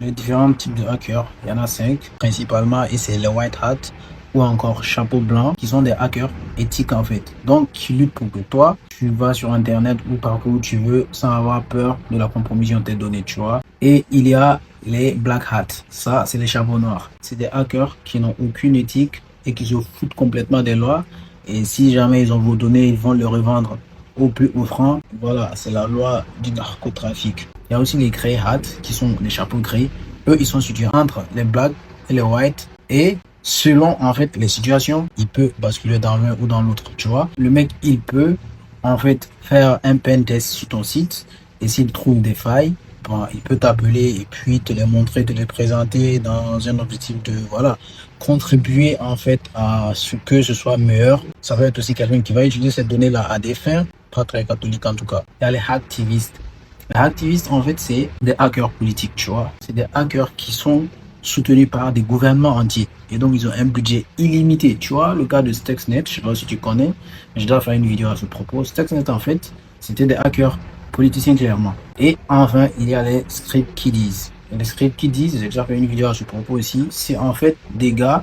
Les différents types de hackers, il y en a 5 principalement, et c'est les white hat ou encore chapeau blanc qui sont des hackers éthiques en fait. Donc, qui luttent pour que toi, tu vas sur internet ou partout où tu veux sans avoir peur de la compromission de tes données, tu vois. Et il y a les black hat, ça c'est les chapeaux noirs. C'est des hackers qui n'ont aucune éthique et qui se foutent complètement des lois. Et si jamais ils ont vos données, ils vont les revendre au plus offrant. Voilà, c'est la loi du narcotrafic. Il y a aussi les grey hats qui sont les chapeaux gris. Eux, ils sont situés entre les black et les white. Et selon en fait les situations, il peut basculer dans l'un ou dans l'autre. Tu vois, le mec, il peut en fait faire un pen test sur ton site. Et s'il trouve des failles, bon, il peut t'appeler et puis te les montrer, te les présenter dans un objectif de voilà contribuer en fait à ce que ce soit meilleur. Ça peut être aussi quelqu'un qui va utiliser cette donnée-là à des fins pas très catholiques en tout cas. Il y a les hacktivistes. Les hacktivistes, en fait, c'est des hackers politiques, tu vois. C'est des hackers qui sont soutenus par des gouvernements entiers. Et donc, ils ont un budget illimité. Tu vois, le cas de Stuxnet, je sais pas si tu connais, mais je dois faire une vidéo à ce propos. Stuxnet, en fait, c'était des hackers politiciens clairement. Et enfin, il y a les script kiddies. Et les script kiddies, j'ai déjà fait une vidéo à ce propos aussi. C'est en fait des gars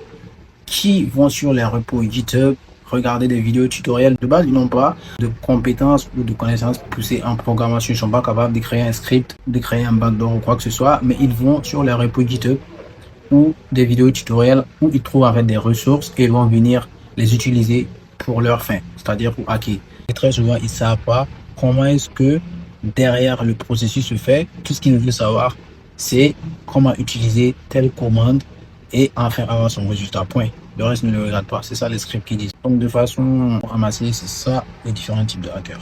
qui vont sur les repos GitHub, regarder des vidéos tutoriels. De base, ils n'ont pas de compétences ou de connaissances poussées en programmation. Ils ne sont pas capables de créer un script, de créer un backdoor ou quoi que ce soit, mais ils vont sur les repos GitHub ou des vidéos tutoriels où ils trouvent en fait des ressources et ils vont venir les utiliser pour leur fin, c'est-à-dire pour hacker. Et très souvent, ils ne savent pas comment est-ce que derrière le processus se fait. Tout ce qu'ils veulent savoir, c'est comment utiliser telle commande et enfin avoir son résultat. Point. Le reste ne le regarde pas. C'est ça les scripts qui disent. Donc de façon ramassée, c'est ça les différents types de hackers.